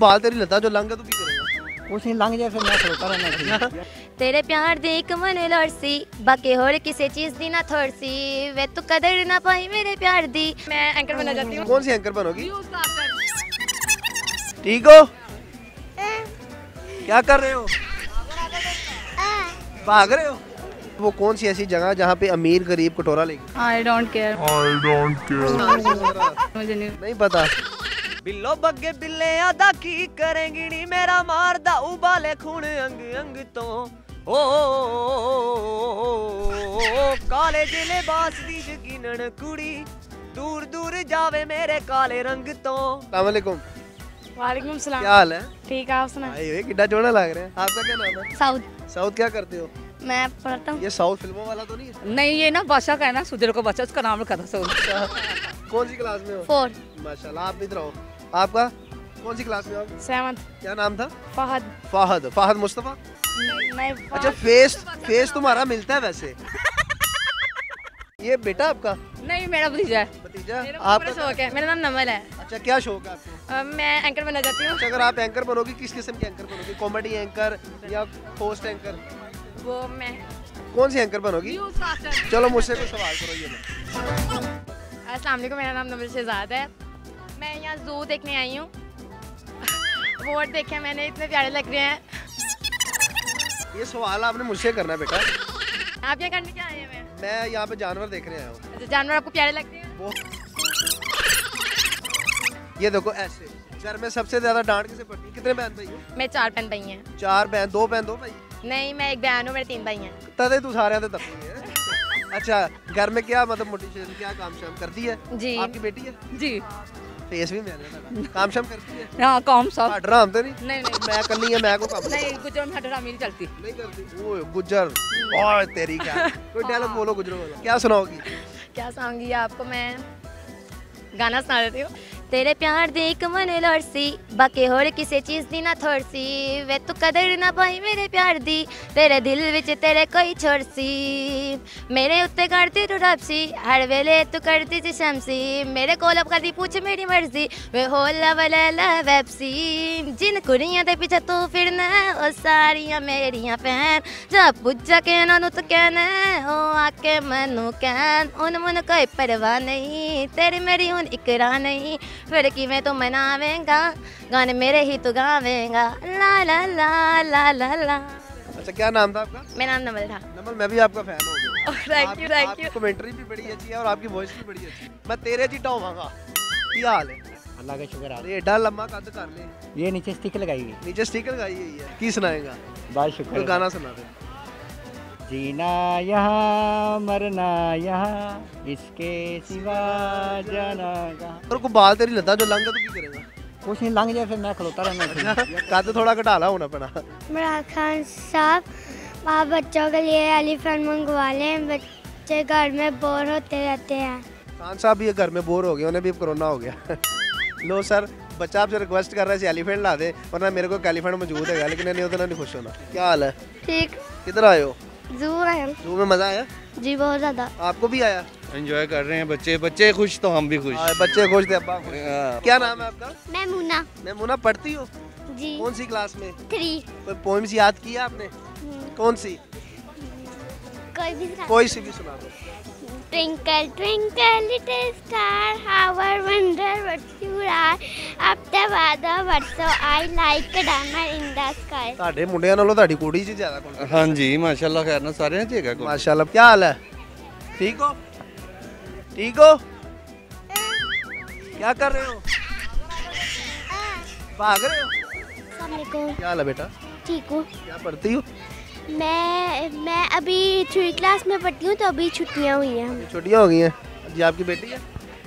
बाल तेरी लता जो लंग है तू की करेगा? कुछ नहीं लंग जाए फिर मैं खड़ोता रहना। तेरे प्यार दे एक मन लड़सी बाकी होर किसी चीज दी ना थोड़सी वे तू कदर ना पाई मेरे प्यार दी। मैं एंकर बनना चाहती हूँ। कौन सी एंकर बनोगी? ठीक हो? क्या कर रहे हो? भाग रहे हो? वो कौन सी ऐसी जगह जहाँ पे अमीर गरीब कटोरा लेगी? I don't care। मुझे नहीं पता। बिल्लो बग्गे बिल्ले आदा की करेंगी नी मेरा मारदा उबाले खून अंग अंग तो ओ काले जिले बास दी जगिनन कुड़ी दूर दूर जावे मेरे काले रंग तो। अस्सलाम वालेकुम। वालेकुम सलाम। क्या हाल है? ठीक है, आप सुनाएं। ये कितना जोड़ा लग रहा है। आपका क्या नाम है? साउथ। साउथ क्या करते हो? मैं पढ़ता हूँ। ये साउथ फिल्मों वाला तो नहीं है? नहीं, ये ना बादशाह का है ना, सुधीर को बच्चा, उसका नाम रखा था साउथ। कौन सी क्लास में हो? 4। माशाल्लाह, आप इधर आओ। आपका कौन सी क्लास में हो? 7th। क्या नाम था? फहद। फहद मुस्तफा। नहीं, अच्छा, फेस तुम्हारा मिलता है वैसे। ये बेटा आपका? नहीं, मेरा भतीजा है। भतीजा? आपका शौक है? मेरा नाम नमल है। अच्छा, क्या शौक है आपको? मैं एंकर बनना चाहती हूँ। अच्छा, अगर आप एंकर बनोगी किस किस्म के एंकर बनोगी? कॉमेडी एंकर या होस्ट एंकर? वो मैं कौन सी एंकर बनोगी? चलो मुझसे कोई सवाल करो। ये अस्सलाम वालेकुम, मेरा नाम नमल शहजाद है। मैं यहाँ ज़ू देखने आई हूँ। वोट देखे मैंने, इतने प्यारे लग रहे हैं। ये सवाल आपने मुझसे करना है बेटा। आप क्या करने क्या आए हैं? मैं यहाँ पे जानवर देखने आया हूँ। अच्छा, जानवर आपको प्यारे लगते हैं? वो ये देखो ऐसे घर में सबसे ज्यादा डांट किसे पड़ती है? कितने बहन भाई हो? मैं 4 बहन भाई हैं। 4 बहन, 2 बहन 2 भाई? नहीं, मैं एक बहन हूँ, मेरे 3 भाई हैं। तदे तू सारे आते तब नहीं है। अच्छा, घर में क्या मतलब मोटिवेशन क्या काम शाम करती है? जी। आपकी बेटी है? जी फेस भी मैंने काम शाम करती है? हाँ, काम सब। हट रहा हम तो नहीं। नहीं, मैं करनी है, मैं को काम नहीं, गुजर में हटरा मेरी चलती नहीं करती। ओए गुज्जर और तेरी क्या कोई डायलॉग बोलो, गुजरो बोलो। क्या सुनाओगी? क्या सुनाऊंगी आपको मैं? गाना सुना देती हूँ। तेरे प्यार दे एक मन लड़सी बाकी होर किसी चीज दी ना थोड़सी वे तू कदर ना पाई मेरे प्यार दी तेरे दिल विच तेरे कोई छोड़सी मेरे उत्ते करती तू रबसी हर वेले तू करती सी शमसी मेरे कोलब करती पूछ मेरी मर्जी वे हो लवला वेबसी जिन कुड़ियां दे पीछे तू फिरना ओ सारियां मेरियां फैन जब पुज्जा के ना तो कहना ओ आके मनु कहन उन मन कोई परवाह नहीं तेरी मेरी हुन इकरा नहीं फिर कि मैं तो मनावेगा गाने मेरे ही तो गावेगा ला ला ला ला ला ला। अच्छा, क्या नाम था आपका? मेरा नाम नमल था। नमल, मैं भी आपका फैन हूँ। Thank you thank you. Commentary भी बड़ी अच्छी है और आपकी वॉइस भी बड़ी अच्छी है। मैं तेरे जी टाऊंगा। क्या हाल है? अल्लाह का शुक्र है। अरे एडा लम्बा कद कर ले। ये नीचे स्टिक लगाई हुई। नीचे स्टिकर लगाई हुई है। की सुनाएगा? बहुत शुक्र। तो गाना सुना दे। जीना यहाँ मरना यहाँ इसके सिवा जाना कहाँ। और को बाल तेरी लता जो लंग है तो की करेगा? कुछ नहीं लंग जाए फिर मैं खड़ोता रहना। कद थोड़ा घटा ला होना पड़ा। इमरान खान साहब, आप बच्चों के लिए एलिफेंट मंगवा लें, बच्चे घर में बोर होते रहते हैं। खान साहब भी घर में बोर हो गए, उन्हें भी कोरोना हो गया। लो सर, बच्चा आपसे रिक्वेस्ट कर रहा है एलिफेंट ला दे, वरना मेरे को एलिफेंट मौजूद है लेकिन नहीं उतना नहीं खुश होना। क्या हाल है? ठीक। किधर आए हो? जू है। जू में मजा आया? जी बहुत ज़्यादा। आपको भी आया? एंजॉय कर रहे हैं बच्चे खुश तो हम भी खुश। बच्चे खुश थे, अब्बा खुश। क्या नाम है आपका? मैमूना। मैमूना, पढ़ती हो? जी। कौन सी क्लास में? 3। कोई पोएम्स याद किया आपने? कौन सी? कोई सी भी सुना दो। Twinkle twinkle little star, how I wonder what you are. Up the weather, but so I like a diamond in the sky. ਤੁਹਾਡੇ ਮੁੰਡਿਆਂ ਨਾਲੋਂ ਤੁਹਾਡੀ ਕੁੜੀ 'ਚ ਜ਼ਿਆਦਾ ਕੌਣ? हाँ जी, माशाल्लाह, खैर ना सारे हैं। ठीक है, माशाल्लाह। क्या हाल है? ठीक हो? ठीक हो? क्या कर रहे हो? भाग रहे हो? अस्सलामुअलैकुम। क्या हाल है बेटा? ठीक हूँ। क्या पढ़ती हो? मैं अभी 3 क्लास में पढ़ती हूँ, तो अभी छुट्टियाँ हुई हैं हमें। छुट्टियाँ हो गई हैं जी। आपकी बेटी है?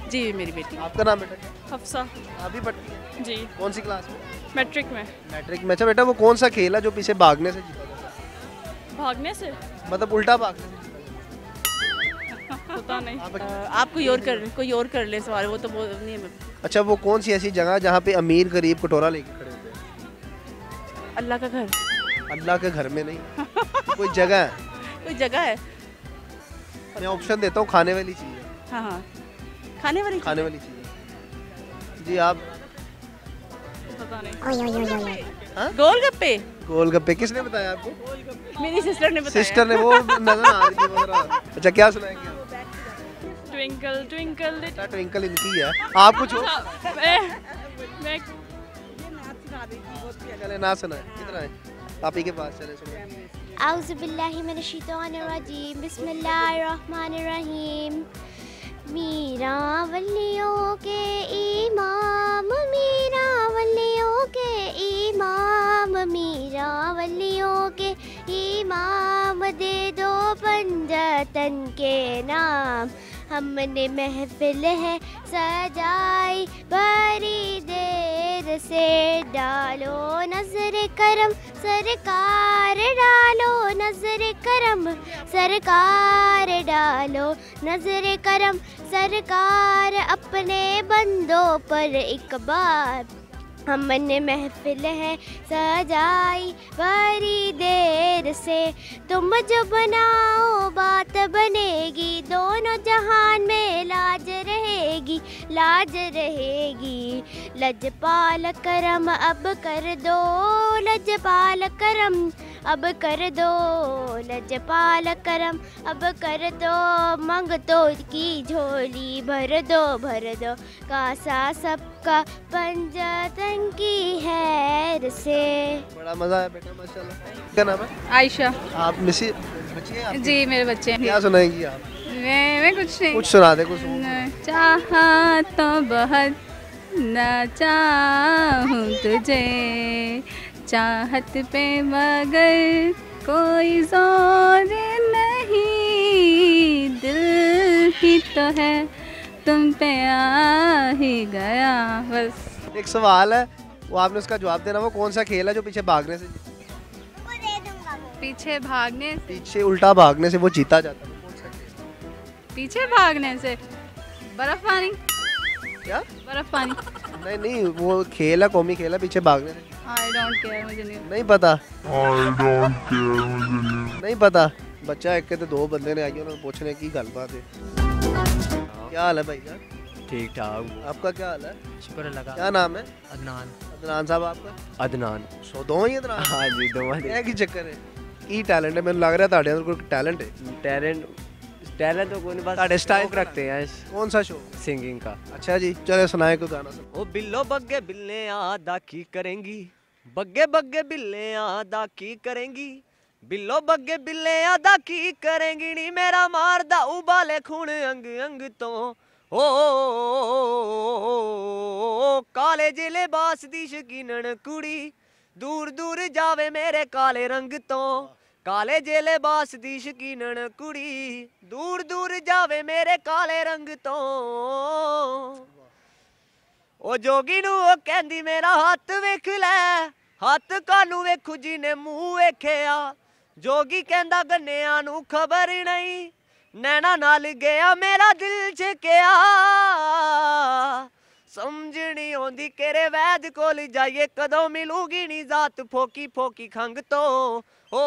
जी, मेरी बेटी। आपका नाम बेटा क्या? हफ्सा। आप भी पढ़ती हैं? जी। कौन सी क्लास में? मैट्रिक में। मैट्रिक में। अच्छा बेटा, वो कौन सा खेल है जो पीछे भागने से जीता जाता है? भागने से? मतलब उल्टा भागने से जीता जाता पता नहीं। आप कोई और कर ले सवाल, वो तो नहीं। अच्छा, वो कौन सी ऐसी जगह जहाँ पे अमीर गरीब कटोरा लेके खड़े होते हैं? अल्लाह का घर। अल्लाह के घर में नहीं, कोई जगह है? कोई जगह है? मैं ऑप्शन देता हूँ, खाने वाली चीज़ है। हाँ हाँ, खाने वाली चीज़ है जी। आप पता नहीं। हाँ? गोलगप्पे गोलगप्पे किसने बताया आपको? मेरी सिस्टर ने बताया। सिस्टर ने, वो नजर आ रही थी वगैरह। अच्छा क्या सुनाएंगे आप? ट्विंकल ट्विंकल अच्छा ट्विंकल इनकी है, आप कुछ हो? मैं चले ना सुनाए, कितना है आप ही के पास, चले सुनाए। आउज़ुबिल्लाहि मिनश्शैतानिर्रजीम बिस्मिल्लाहिर्रहमानिर्रहीम। मीरा वलियों के इमाम, मीरा वलियों के इमाम, मीरा वलियों के इमाम, दे दो पंजतन के नाम। हमने महफिल है सजाई बड़ी देर से, डालो नजर करम सरकार, डालो नजर करम सरकार, डालो नजर करम सरकार, अपने बंदों पर एक बार। हमने महफिल है सजाई बड़ी देर से, तुम जो बनाओ बात बनेगी, दोनों जहान में लाज रहेगी, लाज रहेगी। लजपाल करम अब कर दो, लजपाल करम अब कर दो, लजपाल करम अब कर दो, मंगतों की झोली भर दो, भर दो, कासा सबका पंजतन की हैर से। बड़ा मजा आया बेटा माशाल्लाह। क्या नाम है? आयशा। आप मिसी बच्ची हैं आपकी? जी मेरे बच्चे हैं। क्या सुनाएंगी आप? मैं कुछ नहीं। कुछ सुना दे कुछ। चाहा तो बहुत न चाहूँ तुझे, चाहत पे मगर कोई जोर नहीं, दिल ही तो है तुम पे आ ही गया बस। एक सवाल है, वो आपने उसका जवाब देना। वो कौन सा खेल है जो पीछे भागने से, पीछे भागने, पीछे उल्टा भागने से वो जीता जाता है? कौन सा खेल? पीछे भागने से बर्फ पानी। क्या? बर्फ पानी। नहीं नहीं, वो खेल है, कौमी खेल है, पीछे भागने से। आई डोंट केयर, मुझे नहीं पता। नहीं पता। बच्चा एक के तो दो बंदे ने आई उन्होंने पूछने की गलबात है। क्या हाल है भैया? ठीक ठाक। आपका क्या हाल है? शुक्र लगा। क्या नाम है? अदनान। अदनान साहब आपका? अदनान। सो दो ही अदनान? हाँ जी दो। क्या की चक्कर है? की टैलेंट है, मैंने लग रहा है ਤੁਹਾਡੇ ਅੰਦਰ ਕੋਈ टैलेंट है। टैलेंट तो कोई नहीं, बस ਤੁਹਾਡੇ स्टाइल शौक रखते हैं कौन सा शो? सिंगिंग का। अच्छा जी, चले सुनाए कोई गाना सब। ओ बिल्लो बग्गे बिल्ले आदा की करेंगी, बग्गे बग्गे बिल्ले आदा की करेंगी, बिल्लो बग्गे बिल्ले आदा की करेंगी नी, मेरा मारदा उबाले खून अंग अंग तो। ओ काले जिले बास दी शकीनन कुड़ी, दूर दूर जावे मेरे काले रंग तो, काले जेले बास दी शकीनन कुड़ी, दूर दूर जावे मेरे काले रंग तो। ओ जोगी नू ओ कहंदी मेरा हथ वेख लै, हथ कानू वेखू जी ने मुंह वेखिया, जोगी कहंदा गन्निया नू खबर नहीं, नैना नाल गया मेरा दिल छकिया, समझ नहीं आउंदी केरे वैद कोल जाइए, कदों मिलूगी नी जात फोकी फोकी खंग तो। ओ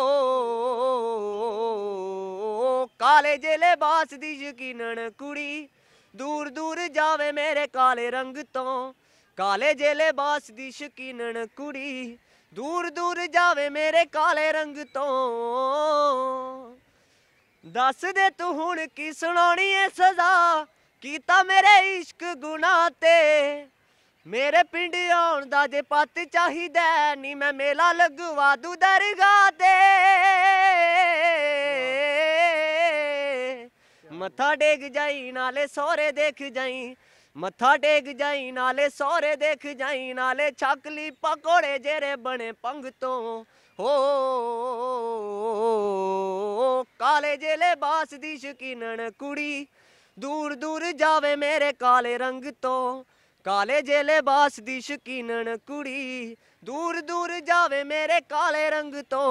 काले जेले बास दी यकीनन कुड़ी, दूर दूर जावे मेरे काले रंग तो, काले जेले बास दी शकीनन कुड़ी, दूर दूर जावे मेरे काले रंग तो। दस दे तू हुण की सुनानी है सजा, कीता मेरे इश्क गुनाह ते, मेरे पिंड आउण दा जे पत चाहिदा नी, मैं मेला लगवा दूं दरगाह ते। मत्था टेक जाई नाले सोहरे देख जाई, मत्था टेक जाई नाले सोहरे देख जाई, नाले छकली पकोड़े जेरे बने पंग तो। हो काले जेले बास दी शकीनन कुड़ी, दूर दूर जावे मेरे काले रंग तो, काले जेले बास दी शकीनन कुड़ी, दूर दूर जावे मेरे काले रंग तो।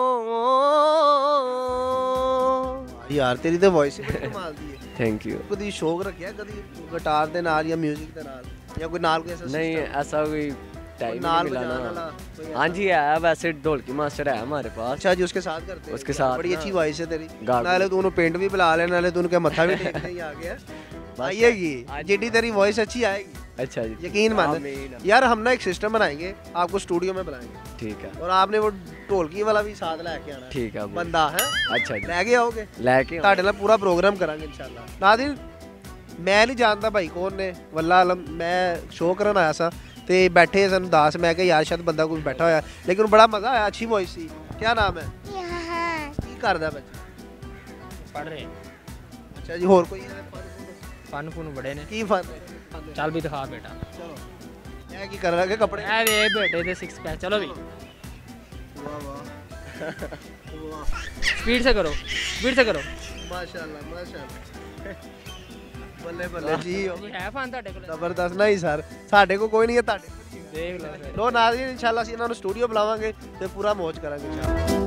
यार तेरी तो वॉइस ही कमाल दी है। Thank you. कभी शौक रखिया कभी गिटार दे नाल या म्यूजिक दे नाल, या कोई नाल कोई ऐसा नहीं system? ऐसा कोई टाइम नाल नहीं मिला बजाने ना। वाला कोई ऐसा? हाँ जी है, वैसे ढोलकी मास्टर है हमारे पास। अच्छा जी, उसके साथ करते हैं? उसके साथ बड़ी ना। अच्छी वॉइस है तेरी। गा- नाले तू उन्हें पेंट भी बुला ले, नाले तू उनके मत्था भी टेकने ही आ गया। आएगी जिड्डी तेरी वॉइस अच्छी आएगी। अच्छा जी यकीन माने यार, हम ना एक सिस्टम बनाएंगे, आपको स्टूडियो में बुलाएंगे, ठीक है और आपने वो ढोलकी वाला भी साथ लेके आना, ठीक है बंदा है, अच्छा जी लेके आओगे, लेके ਤੁਹਾਡੇ ਨਾਲ ਪੂਰਾ ਪ੍ਰੋਗਰਾਮ ਕਰਾਂਗੇ ਇਨਸ਼ਾਅੱਲਾ। ਨਾਜ਼ਰੀਨ, ਮੈਂ ਨਹੀਂ ਜਾਣਦਾ ਭਾਈ ਕੌਣ ਨੇ, ਵੱਲਾ ਆਲਮ, ਮੈਂ ਸ਼ੋਅ ਕਰਨ ਆਇਆ ਸਾਂ ਤੇ ਬੈਠੇ ਸਾਨੂੰ ਦੱਸ, ਮੈਂ ਕਿਹਾ ਯਾਰ ਸ਼ਾਇਦ ਬੰਦਾ ਕੋਈ ਬੈਠਾ ਹੋਇਆ, ਲੇਕਿਨ ਬੜਾ ਮਜ਼ਾ ਆਇਆ, ਅੱਛੀ ਵੌਇਸ ਸੀ। ਕੀ ਨਾਮ ਹੈ? ਕੀ ਕਰਦਾ ਬੱਚਾ? पढ़ रहे ਅੱਛਾ ਜੀ, ਹੋਰ ਕੋਈ फन फुन बड़े ने ਕੀ ਫਨ? चल भी दिखा बेटा ਚਲੋ ਇਹ ਕੀ ਕਰ ਰਿਹਾ ਕਿ ਕੱਪੜੇ? ए वे बेटे दे 6 पैक चलो भी ਵਾਹ ਵਾਹ ਵਾਹ, स्पीड से करो ਮਾਸ਼ਾਅੱਲਾ ਮਾਸ਼ਾਅੱਲਾ, ਬੱਲੇ ਬੱਲੇ ਜੀ, है फन ਤੁਹਾਡੇ ਕੋਲ ਜ਼ਬਰਦਸਤ। ਨਹੀਂ ਸਰ, ਸਾਡੇ ਕੋਲ ਕੋਈ ਨਹੀਂ ਹੈ, ਤੁਹਾਡੇ देख लो फिर ਲੋ ਨਾਜ਼ਰੀਨ, ਇਨਸ਼ਾਅੱਲਾ ਅਸੀਂ ਇਹਨਾਂ ਨੂੰ ਸਟੂਡੀਓ ਬੁਲਾਵਾਂਗੇ ਤੇ ਪੂਰਾ ਮੌਜ ਕਰਾਂਗੇ ਇਨਸ਼ਾਅੱਲਾ।